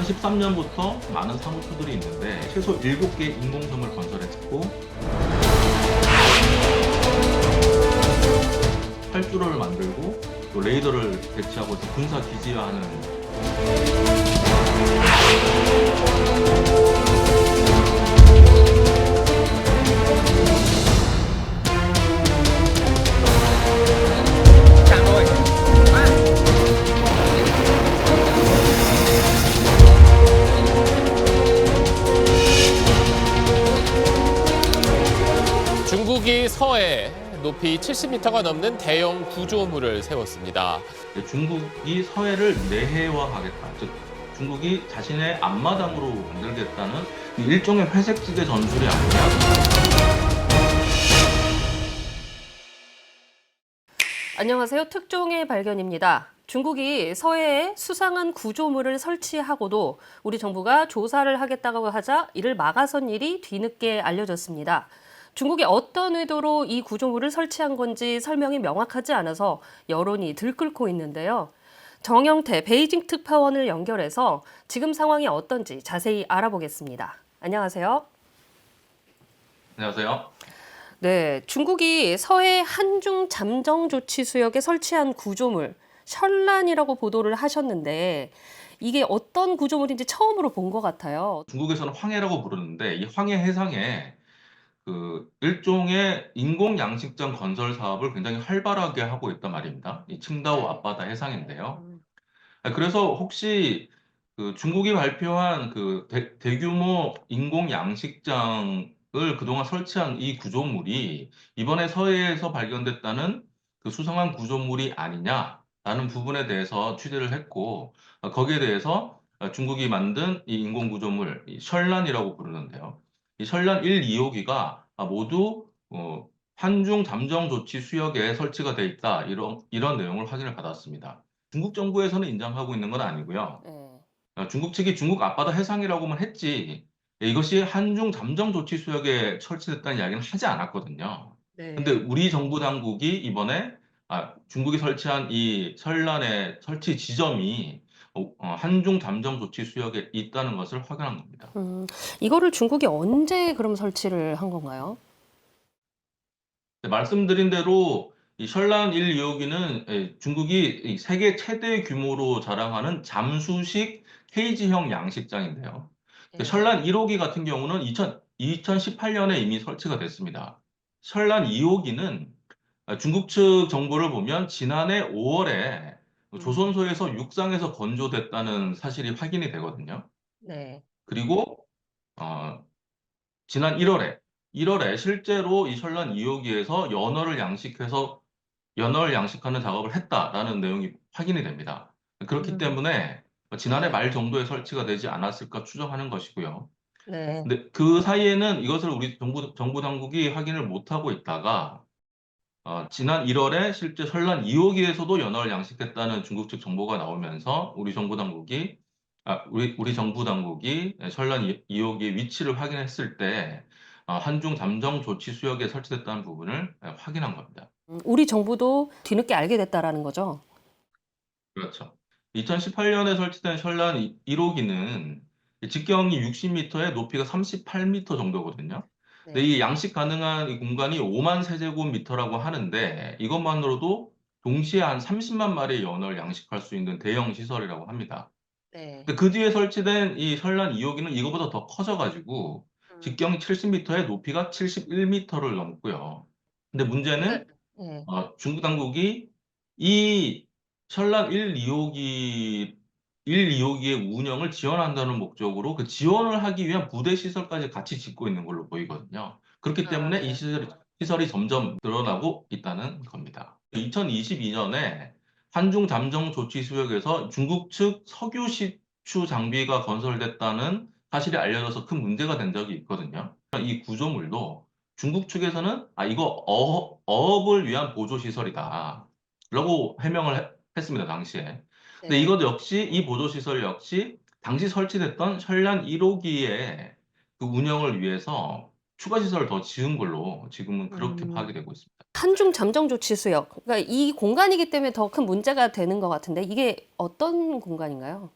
2013년부터 많은 사무소들이 있는데 최소 7개 인공섬을 건설했고 활주로를 만들고 또 레이더를 배치하고 군사 기지화하는 Chàng ơi, má. 중국이 서해에 높이 70m가 넘는 대형 구조물을 세웠습니다. 중국이 서해를 내해화하겠다. 즉 중국이 자신의 앞마당으로 만들겠다는 일종의 회색지대 전술이 아니냐. 안녕하세요. 특종의 발견입니다. 중국이 서해에 수상한 구조물을 설치하고도 우리 정부가 조사를 하겠다고 하자 이를 막아선 일이 뒤늦게 알려졌습니다. 중국이 어떤 의도로 이 구조물을 설치한 건지 설명이 명확하지 않아서 여론이 들끓고 있는데요. 정영태 베이징 특파원을 연결해서 지금 상황이 어떤지 자세히 알아보겠습니다. 안녕하세요. 안녕하세요. 네, 중국이 서해 한중 잠정 조치 수역에 설치한 구조물 셜란이라고 보도를 하셨는데 이게 어떤 구조물인지 처음으로 본 것 같아요. 중국에서는 황해라고 부르는데 이 황해 해상에 일종의 인공 양식장 건설 사업을 굉장히 활발하게 하고 있단 말입니다. 이 칭다오 앞바다 해상인데요. 그래서 혹시 중국이 발표한 대규모 인공 양식장을 그동안 설치한 이 구조물이 이번에 서해에서 발견됐다는 그 수상한 구조물이 아니냐라는 부분에 대해서 취재를 했고, 거기에 대해서 중국이 만든 이 인공 구조물, 이 셜란이라고 부르는데요. 이 셜란 1, 2호기가 모두 한중 잠정 조치 수역에 설치가 돼 있다. 이런 내용을 확인을 받았습니다. 중국 정부에서는 인정하고 있는 건 아니고요. 중국 측이 중국 앞바다 해상이라고만 했지 이것이 한중 잠정 조치 수역에 설치됐다는 이야기는 하지 않았거든요. 근데 우리 정부 당국이 이번에 중국이 설치한 이 설란의 설치 지점이 한중 잠정 조치 수역에 있다는 것을 확인한 겁니다. 이거를 중국이 언제 그럼 설치를 한 건가요? 네, 말씀드린 대로 이 셜란 1, 2호기는 중국이 이 세계 최대 규모로 자랑하는 잠수식 케이지형 양식장인데요. 셜란 1호기 같은 경우는 2018년에 이미 설치가 됐습니다. 셜란 2호기는 중국 측 정보를 보면 지난해 5월에 조선소에서 육상에서 건조됐다는 사실이 확인이 되거든요. 네. 그리고 어, 지난 1월에 실제로 이 셜란 2호기에서 연어를 양식하는 작업을 했다라는 내용이 확인이 됩니다. 그렇기 때문에 지난해 말 정도에 설치가 되지 않았을까 추정하는 것이고요. 네. 근데 그 사이에는 이것을 우리 정부 당국이 확인을 못하고 있다가 지난 1월에 실제 셜란 2호기에서도 연어를 양식했다는 중국 측 정보가 나오면서 우리 정부 당국이 셜란 2호기의 위치를 확인했을 때 한중 잠정 조치 수역에 설치됐다는 부분을 확인한 겁니다. 우리 정부도 뒤늦게 알게 됐다라는 거죠. 그렇죠. 2018년에 설치된 셜란 1호기는 직경이 60m에 높이가 38m 정도거든요. 근데 이 양식 가능한 이 공간이 5만 세제곱미터라고 하는데 이것만으로도 동시에 한 30만 마리의 연어를 양식할 수 있는 대형 시설이라고 합니다. 네. 근데 그 뒤에 설치된 이 셜란 2호기는 이거보다 더 커져가지고 직경이 70m에 높이가 71m를 넘고요. 근데 문제는 네. 중국 당국이 이 셜란 1, 2호기의 운영을 지원한다는 목적으로 그 지원을 하기 위한 부대 시설까지 같이 짓고 있는 걸로 보이거든요. 그렇기 때문에 이 시설이 점점 늘어나고 있다는 겁니다. 2022년에 한중 잠정 조치 수역에서 중국 측 석유 시추 장비가 건설됐다는 사실이 알려져서 큰 문제가 된 적이 있거든요. 이 구조물도 중국 측에서는 이거 어업을 위한 보조 시설이다. 라고 했습니다, 당시에. 근데 이 보조 시설 역시 당시 설치됐던 셜란 1호기의 그 운영을 위해서 추가 시설을 더 지은 걸로 지금은 그렇게 파악이 되고 있습니다. 한중 잠정 조치 수역. 그러니까 이 공간이기 때문에 더 큰 문제가 되는 것 같은데 이게 어떤 공간인가요?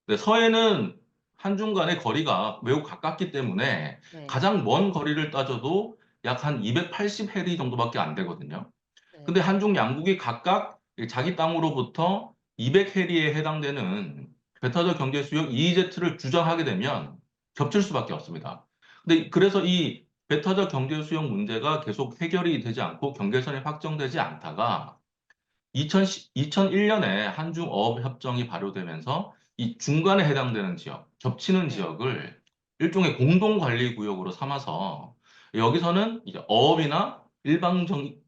네, 서해는 한중 간의 거리가 매우 가깝기 때문에 네. 가장 먼 거리를 따져도 약 한 280해리 정도밖에 안 되거든요. 네. 근데 한중 양국이 각각 자기 땅으로부터 200해리에 해당되는 배타적 경제 수역 EEZ를 주장하게 되면 겹칠 수밖에 없습니다. 근데 그래서 이 배타적 경제 수역 문제가 계속 해결이 되지 않고 경계선이 확정되지 않다가 2001년에 한중 어업 협정이 발효되면서 이 중간에 해당되는 지역, 겹치는 네. 지역을 일종의 공동 관리 구역으로 삼아서 여기서는 이제 어업이나 일반적인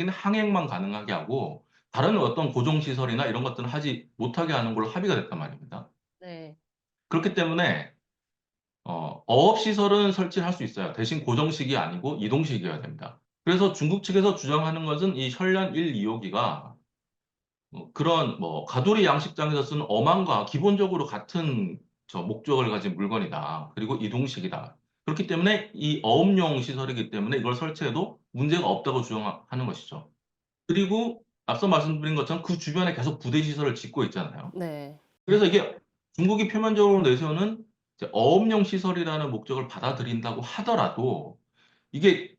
항행만 가능하게 하고 다른 어떤 고정시설이나 이런 것들은 하지 못하게 하는 걸로 합의가 됐단 말입니다. 네. 그렇기 때문에 어업시설은 설치할 수 있어요. 대신 고정식이 아니고 이동식이어야 됩니다. 그래서 중국 측에서 주장하는 것은 이 현련 1, 2호기가 그런 뭐 가두리 양식장에서 쓰는 어망과 기본적으로 같은 저 목적을 가진 물건이다. 그리고 이동식이다. 그렇기 때문에 이 어업용 시설이기 때문에 이걸 설치해도 문제가 없다고 주장하는 것이죠. 그리고 앞서 말씀드린 것처럼 그 주변에 계속 부대 시설을 짓고 있잖아요. 네. 그래서 이게 중국이 표면적으로 내세우는 이제 어업용 시설이라는 목적을 받아들인다고 하더라도 이게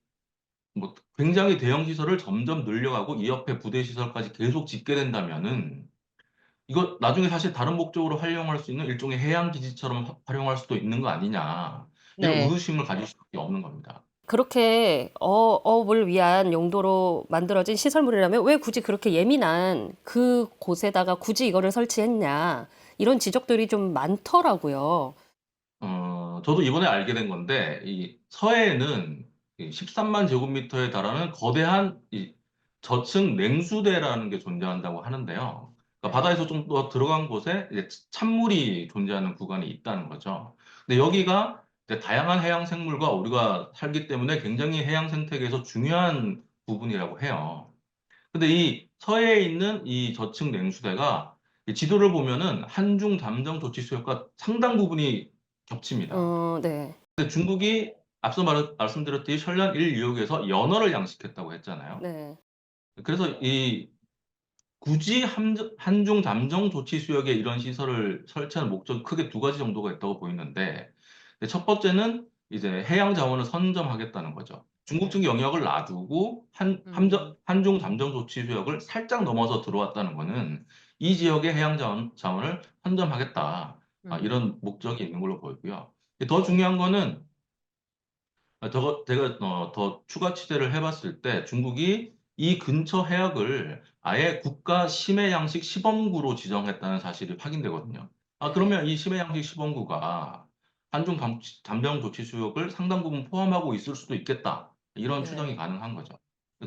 뭐 굉장히 대형 시설을 점점 늘려가고 이 옆에 부대 시설까지 계속 짓게 된다면은 이거 나중에 사실 다른 목적으로 활용할 수 있는 일종의 해양 기지처럼 활용할 수도 있는 거 아니냐 이런 네. 의구심을 가질 수밖에 없는 겁니다. 그렇게 어업을 위한 용도로 만들어진 시설물이라면 왜 굳이 그렇게 예민한 그곳에다가 굳이 이거를 설치했냐 이런 지적들이 좀 많더라고요. 저도 이번에 알게 된 건데, 이 서해에는 13만 제곱미터에 달하는 거대한 이 저층 냉수대라는 게 존재한다고 하는데요. 그러니까 네. 바다에서 좀 더 들어간 곳에 이제 찬물이 존재하는 구간이 있다는 거죠. 근데 여기가 이제 다양한 해양 생물과 우리가 살기 때문에 굉장히 해양 생태계에서 중요한 부분이라고 해요. 근데 이 서해에 있는 이 저층 냉수대가 이 지도를 보면은 한중 잠정 조치 수역과 상당 부분이 겹칩니다. 네. 근데 중국이 앞서 말씀드렸듯이 설련 1, 2호기에서 연어를 양식했다고 했잖아요. 네. 그래서 이 굳이 한중 잠정 조치 수역에 이런 시설을 설치하는 목적이 크게 두 가지 정도가 있다고 보이는데, 첫 번째는 이제 해양 자원을 선점하겠다는 거죠. 중국 측 영역을 놔두고 한중 잠정 조치 수역을 살짝 넘어서 들어왔다는 거는 이 지역의 해양 자원을 선점하겠다. 이런 목적이 있는 걸로 보이고요. 더 중요한 거는 제가 더 추가 취재를 해봤을 때 중국이 이 근처 해역을 아예 국가 심해 양식 시범구로 지정했다는 사실이 확인되거든요. 네. 그러면 이 심해 양식 시범구가 한중 잠정 조치 수역을 상당 부분 포함하고 있을 수도 있겠다. 이런 추정이 네. 가능한 거죠.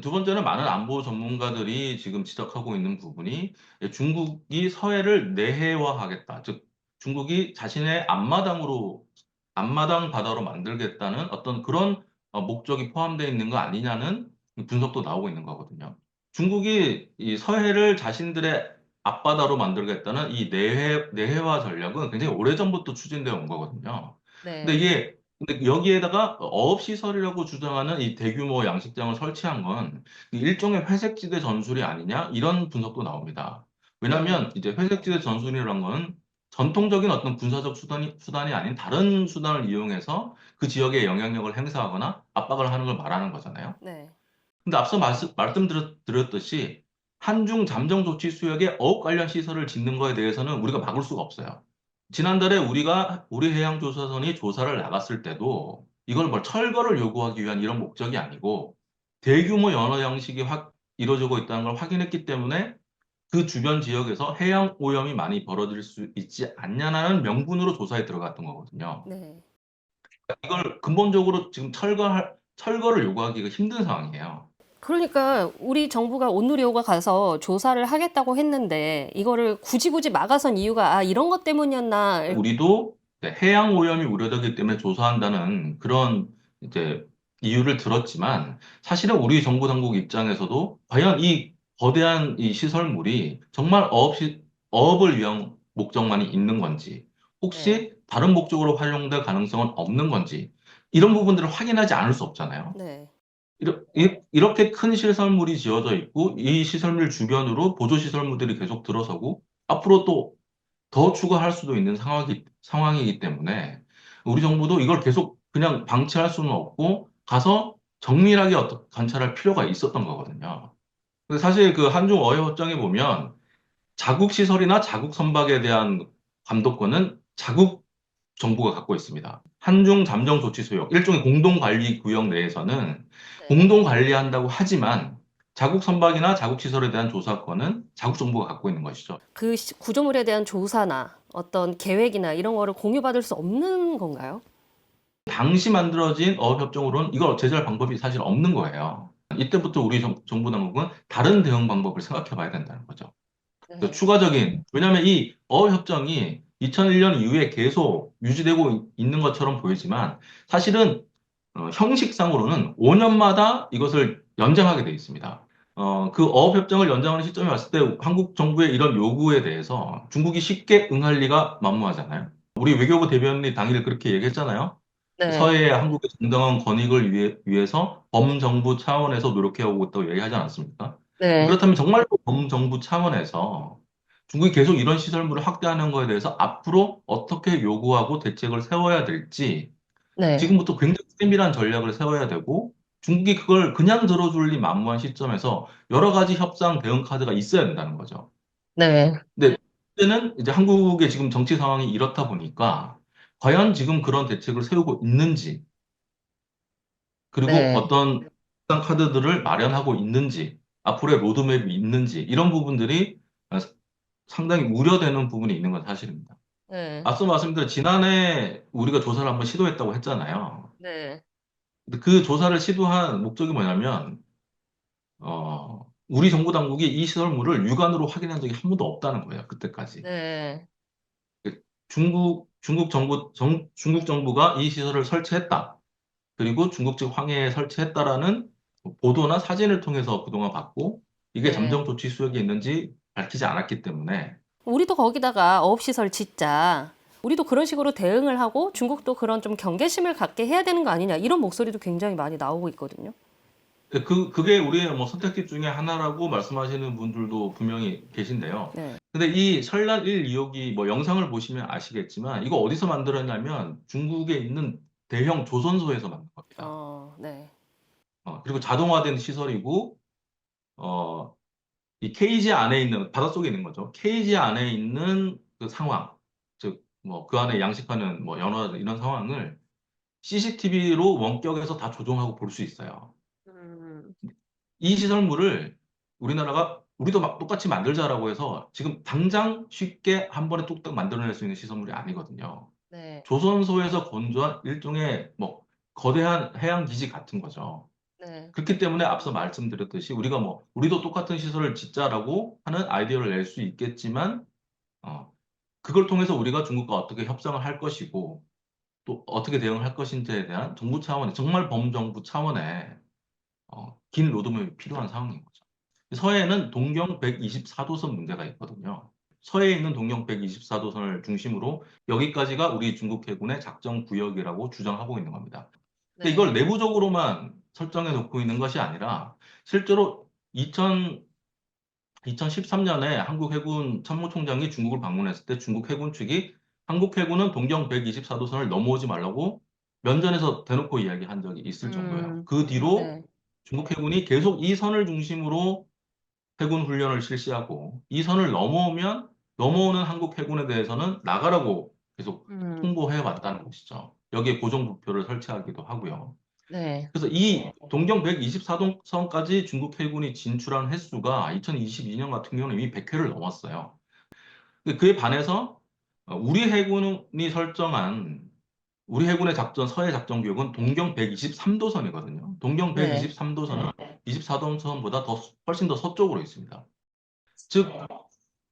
두 번째는 많은 안보 전문가들이 지금 지적하고 있는 부분이 중국이 서해를 내해화하겠다. 즉, 중국이 자신의 앞마당 바다로 만들겠다는 어떤 그런 목적이 포함되어 있는 거 아니냐는 분석도 나오고 있는 거거든요. 중국이 이 서해를 자신들의 앞바다로 만들겠다는 이 내해화 전략은 굉장히 오래전부터 추진되어 온 거거든요. 근데 네. 근데 여기에다가 어업시설이라고 주장하는 이 대규모 양식장을 설치한 건 일종의 회색지대 전술이 아니냐? 이런 분석도 나옵니다. 네. 왜냐하면 이제 회색지대 전술이라는 거는 전통적인 어떤 군사적 수단이 아닌 다른 수단을 이용해서 그 지역에 영향력을 행사하거나 압박을 하는 걸 말하는 거잖아요. 네. 근데 앞서 말씀드렸듯이 한중 잠정 조치 수역에 어업 관련 시설을 짓는 거에 대해서는 우리가 막을 수가 없어요. 지난달에 우리 해양조사선이 조사를 나갔을 때도 이걸 뭐 철거를 요구하기 위한 이런 목적이 아니고 대규모 연어 양식이 이루어지고 있다는 걸 확인했기 때문에 그 주변 지역에서 해양 오염이 많이 벌어질 수 있지 않냐는 명분으로 조사에 들어갔던 거거든요. 네. 이걸 근본적으로 지금 철거를 요구하기가 힘든 상황이에요. 그러니까 우리 정부가 온누리호가 가서 조사를 하겠다고 했는데 이거를 굳이 막아선 이유가 이런 것 때문이었나. 우리도 해양 오염이 우려되기 때문에 조사한다는 그런 이제 이유를 들었지만 사실은 우리 정부 당국 입장에서도 과연 이 거대한 이 시설물이 정말 어업을 위한 목적만이 있는 건지 네. 혹시 다른 목적으로 활용될 가능성은 없는 건지 이런 부분들을 확인하지 않을 수 없잖아요. 네. 이렇게 큰 시설물이 지어져 있고 이 시설물 주변으로 보조 시설물들이 계속 들어서고 앞으로 또 더 추가할 수도 있는 상황이기 때문에 우리 정부도 이걸 계속 그냥 방치할 수는 없고 가서 정밀하게 관찰할 필요가 있었던 거거든요. 근데 사실 그 한중 어협정에 보면 자국 시설이나 자국 선박에 대한 감독권은 자국 정부가 갖고 있습니다. 한중 잠정 조치 수역, 일종의 공동 관리 구역 내에서는 네. 공동 관리한다고 하지만 자국 선박이나 자국 시설에 대한 조사권은 자국 정부가 갖고 있는 것이죠. 그 구조물에 대한 조사나 어떤 계획이나 이런 거를 공유받을 수 없는 건가요? 당시 만들어진 어업협정으로는 이걸 제재할 방법이 사실 없는 거예요. 이때부터 우리 정부 당국은 다른 대응 방법을 생각해 봐야 된다는 거죠. 네. 왜냐하면 이 어협정이 2001년 이후에 계속 유지되고 있는 것처럼 보이지만 사실은 형식상으로는 5년마다 이것을 연장하게 돼 있습니다. 그 어업협정을 연장하는 시점에 왔을 때 한국 정부의 이런 요구에 대해서 중국이 쉽게 응할 리가 만무하잖아요. 우리 외교부 대변인이 당일 그렇게 얘기했잖아요. 네. 서해의 한국의 정당한 권익을 위해서 범정부 차원에서 노력해오고 있다고 얘기하지 않았습니까? 네. 그렇다면 정말로 범정부 차원에서 중국이 계속 이런 시설물을 확대하는 것에 대해서 앞으로 어떻게 요구하고 대책을 세워야 될지 네. 지금부터 굉장히 세밀한 전략을 세워야 되고 중국이 그걸 그냥 들어줄 리 만무한 시점에서 여러 가지 협상 대응 카드가 있어야 된다는 거죠. 네. 근데 문제는 이제 한국의 지금 정치 상황이 이렇다 보니까 과연 지금 그런 대책을 세우고 있는지 그리고 네. 어떤 협상 카드들을 마련하고 있는지 앞으로의 로드맵이 있는지 이런 부분들이 상당히 우려되는 부분이 있는 건 사실입니다. 네. 앞서 말씀드린 지난해 우리가 조사를 한번 시도했다고 했잖아요. 네. 근데 그 조사를 시도한 목적이 뭐냐면 우리 정부 당국이 이 시설물을 육안으로 확인한 적이 한 번도 없다는 거예요. 그때까지. 네. 중국 정부가 이 시설을 설치했다. 그리고 중국 측 황해에 설치했다라는 보도나 사진을 통해서 그동안 봤고, 이게 네. 잠정 조치 수역에 있는지 밝히지 않았기 때문에, 우리도 거기다가 어업시설 짓자. 우리도 그런 식으로 대응을 하고 중국도 그런 좀 경계심을 갖게 해야 되는 거 아니냐. 이런 목소리도 굉장히 많이 나오고 있거든요. 그게 우리의 뭐 선택지 중에 하나라고 말씀하시는 분들도 분명히 계신데요. 네. 근데 이 설날 1, 2호기 뭐 영상을 보시면 아시겠지만, 이거 어디서 만들었냐면 중국에 있는 대형 조선소에서 만든 겁니다. 네. 그리고 자동화된 시설이고, 어, 이 케이지 안에 있는, 바닷속에 있는 거죠. 케이지 안에 있는 그 상황, 즉, 뭐, 그 안에 양식하는 뭐, 연어 이런 상황을 CCTV로 원격에서 다 조종하고 볼 수 있어요. 음. 이 시설물을 우리도 막 똑같이 만들자라고 해서 지금 당장 쉽게 한 번에 뚝딱 만들어낼 수 있는 시설물이 아니거든요. 네. 조선소에서 건조한 일종의 뭐, 거대한 해양 기지 같은 거죠. 네. 그렇기 때문에 앞서 말씀드렸듯이 우리도 똑같은 시설을 짓자라고 하는 아이디어를 낼 수 있겠지만, 어, 그걸 통해서 우리가 중국과 어떻게 협상을 할 것이고, 또 어떻게 대응을 할 것인지에 대한 정부 차원의, 정말 범정부 차원의, 긴 로드맵이 필요한 상황인 거죠. 서해에는 동경 124도선 문제가 있거든요. 서해에 있는 동경 124도선을 중심으로 여기까지가 우리 중국 해군의 작전 구역이라고 주장하고 있는 겁니다. 근데 이걸 네. 내부적으로만 설정해 놓고 있는 것이 아니라 실제로 2013년에 한국 해군 참모총장이 중국을 방문했을 때 중국 해군 측이 한국 해군은 동경 124도선을 넘어오지 말라고 면전에서 대놓고 이야기한 적이 있을 정도예요. 그 뒤로 네. 중국 해군이 계속 이 선을 중심으로 해군 훈련을 실시하고 이 선을 넘어오는 한국 해군에 대해서는 나가라고 계속 통보해 왔다는 것이죠. 여기에 고정부표를 설치하기도 하고요. 네. 그래서 이 동경 124도선까지 중국 해군이 진출한 횟수가 2022년 같은 경우는 이미 100회를 넘었어요. 근데 그에 반해서 우리 해군의 서해 작전 구역은 동경 123도선이거든요. 동경 네. 123도선은 24도선보다 훨씬 더 서쪽으로 있습니다. 즉,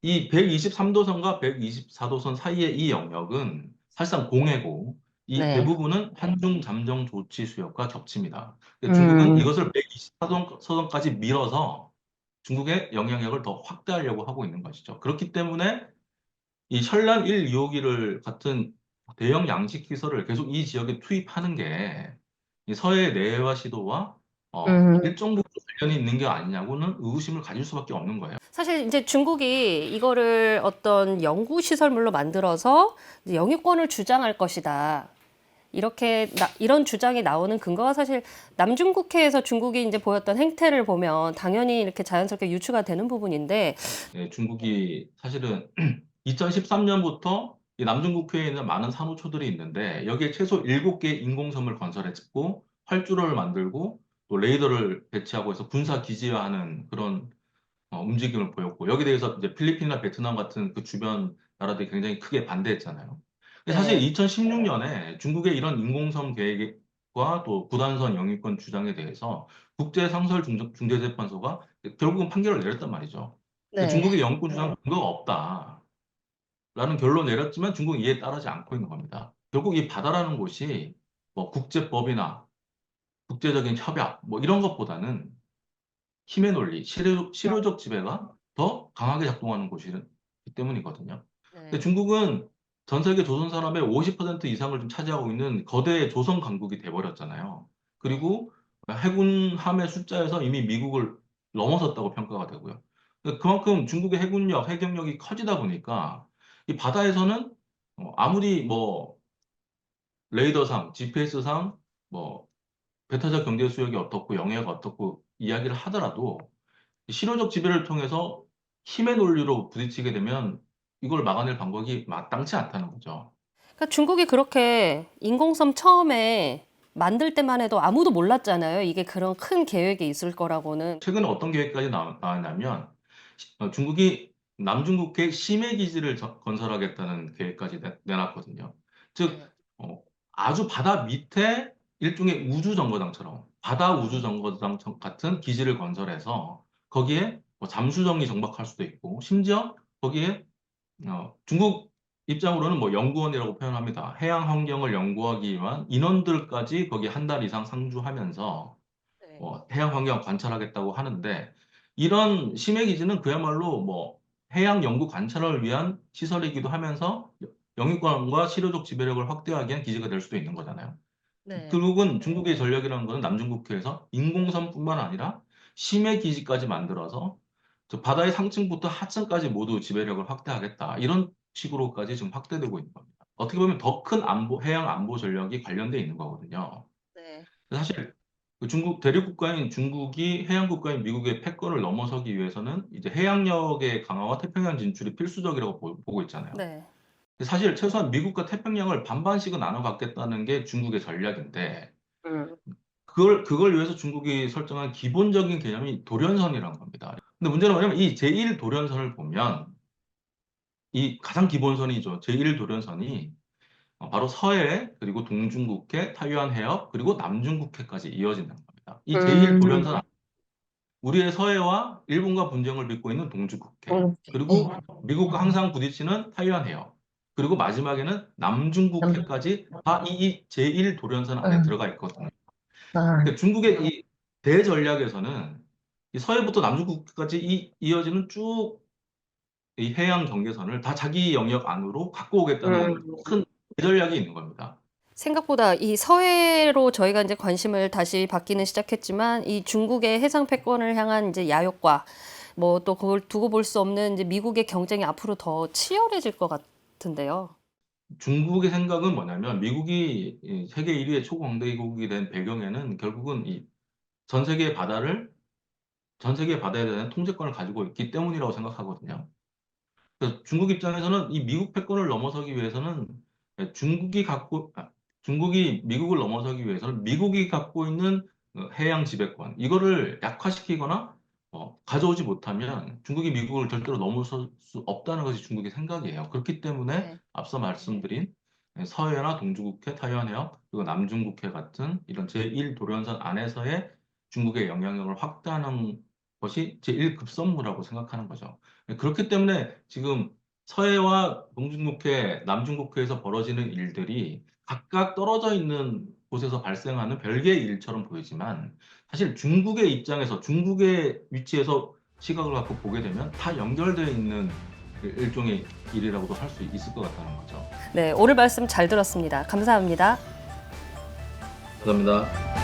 이 123도선과 124도선 사이의 이 영역은 사실상 공해고 이 네. 대부분은 한중 잠정 조치 수역과 겹칩니다. 근데 중국은 이것을 124도선까지 밀어서 중국의 영향력을 더 확대하려고 하고 있는 것이죠. 그렇기 때문에 이 설란 1, 2호기를 같은 대형 양식 시설을 계속 이 지역에 투입하는 게 이 서해 내외화 시도와 일정 부분 관련이 있는 게 아니냐고는 의구심을 가질 수밖에 없는 거예요. 사실 이제 중국이 이거를 어떤 연구 시설물로 만들어서 이제 영유권을 주장할 것이다. 이런 주장이 나오는 근거가 사실 남중국해에서 중국이 이제 보였던 행태를 보면 당연히 이렇게 자연스럽게 유추가 되는 부분인데, 예, 중국이 사실은 2013년부터 이 남중국해에 있는 많은 사무처들이 있는데 여기에 최소 7개 인공섬을 건설했고 활주로를 만들고 또 레이더를 배치하고 해서 군사 기지화하는 그런 움직임을 보였고 여기에 대해서 이제 필리핀이나 베트남 같은 그 주변 나라들이 굉장히 크게 반대했잖아요. 근데 사실 네. 2016년에 중국의 이런 인공섬 계획과 또 구단선 영유권 주장에 대해서 국제상설중재재판소가 결국은 판결을 내렸단 말이죠. 네. 중국의 영권 주장 근거가 없다라는 결론을 내렸지만 중국은 이에 따르지 않고 있는 겁니다. 결국 이 바다라는 곳이 뭐 국제법이나 국제적인 협약 뭐 이런 것보다는 힘의 논리, 실효적 지배가 더 강하게 작동하는 곳이기 때문이거든요. 근데 네. 중국은 전 세계 조선 산업의 50% 이상을 좀 차지하고 있는 거대 조선 강국이 돼버렸잖아요. 그리고 해군함의 숫자에서 이미 미국을 넘어섰다고 평가가 되고요. 그만큼 중국의 해군력, 해경력이 커지다 보니까 이 바다에서는 아무리 뭐 레이더상, GPS상 뭐 배타적 경제 수역이 어떻고 영해가 어떻고 이야기를 하더라도 실효적 지배를 통해서 힘의 논리로 부딪히게 되면 이걸 막아낼 방법이 마땅치 않다는 거죠. 그러니까 중국이 그렇게 인공섬 처음에 만들 때만 해도 아무도 몰랐잖아요. 이게 그런 큰 계획이 있을 거라고는. 최근에 어떤 계획까지 나왔냐면 중국이 남중국해 심해 기지를 건설하겠다는 계획까지 내놨거든요. 즉 네. 어, 아주 바다 밑에 일종의 우주 정거장처럼 바다 우주 정거장 같은 기지를 건설해서 거기에 뭐 잠수정이 정박할 수도 있고 심지어 거기에 중국 입장으로는 뭐 연구원이라고 표현합니다. 해양 환경을 연구하기 위한 인원들까지 거기 한 달 이상 상주하면서 네. 해양 환경 관찰하겠다고 하는데 이런 심해 기지는 그야말로 뭐 해양 연구 관찰을 위한 시설이기도 하면서 영유권과 실효적 지배력을 확대하기 위한 기지가 될 수도 있는 거잖아요. 네. 결국은 중국의 전략이라는 것은 남중국해에서 인공섬뿐만 아니라 심해 기지까지 만들어서 저 바다의 상층부터 하층까지 모두 지배력을 확대하겠다. 이런 식으로까지 지금 확대되고 있는 겁니다. 어떻게 보면 더 큰 해양 안보 전략이 관련돼 있는 거거든요. 네. 사실 그 중국 대륙 국가인 중국이 해양 국가인 미국의 패권을 넘어서기 위해서는 이제 해양력의 강화와 태평양 진출이 필수적이라고 보고 있잖아요. 네. 사실 최소한 미국과 태평양을 반반씩은 나눠 갖겠다는 게 중국의 전략인데 음. 그걸 위해서 중국이 설정한 기본적인 개념이 도련선이라는 겁니다. 근데 문제는 뭐냐면 이 제1 도련선을 보면 이 가장 기본선이죠. 제1 도련선이 바로 서해 그리고 동중국해, 타이완 해협 그리고 남중국해까지 이어진다는 겁니다. 이 제1 도련선 우리의 서해와 일본과 분쟁을 빚고 있는 동중국해 그리고 미국과 항상 부딪히는 타이완 해협 그리고 마지막에는 남중국해까지 다 이 제1 도련선 안에 들어가 있거든요. 그러니까 중국의 이 대전략에서는 이 서해부터 남중국해까지 이어지는 쭉 이 해양 경계선을 다 자기 영역 안으로 갖고 오겠다는 큰 대전략이 있는 겁니다. 생각보다 이 서해로 저희가 이제 관심을 다시 받기는 시작했지만 이 중국의 해상 패권을 향한 이제 야욕과 뭐 또 그걸 두고 볼 수 없는 이제 미국의 경쟁이 앞으로 더 치열해질 것 같은데요. 중국의 생각은 뭐냐면 미국이 이 세계 1위의 초강대국이 된 배경에는 결국은 이 전 세계 바다에 대한 통제권을 가지고 있기 때문이라고 생각하거든요. 그래서 중국 입장에서는 이 미국 패권을 넘어서기 위해서는 중국이 미국을 넘어서기 위해서는 미국이 갖고 있는 해양 지배권 이거를 약화시키거나 가져오지 못하면 중국이 미국을 절대로 넘어설 수 없다는 것이 중국의 생각이에요. 그렇기 때문에 네. 앞서 말씀드린 서해나 동중국해, 타이완 해협 그리고 남중국해 같은 이런 제1 도련선 안에서의 중국의 영향력을 확대하는 것이 제1급선무라고 생각하는 거죠. 그렇기 때문에 지금 서해와 동중국해, 남중국해에서 벌어지는 일들이 각각 떨어져 있는 곳에서 발생하는 별개의 일처럼 보이지만 사실 중국의 입장에서 중국의 위치에서 시각을 갖고 보게 되면 다 연결되어 있는 일종의 일이라고도 할 수 있을 것 같다는 거죠. 네, 오늘 말씀 잘 들었습니다. 감사합니다. 감사합니다.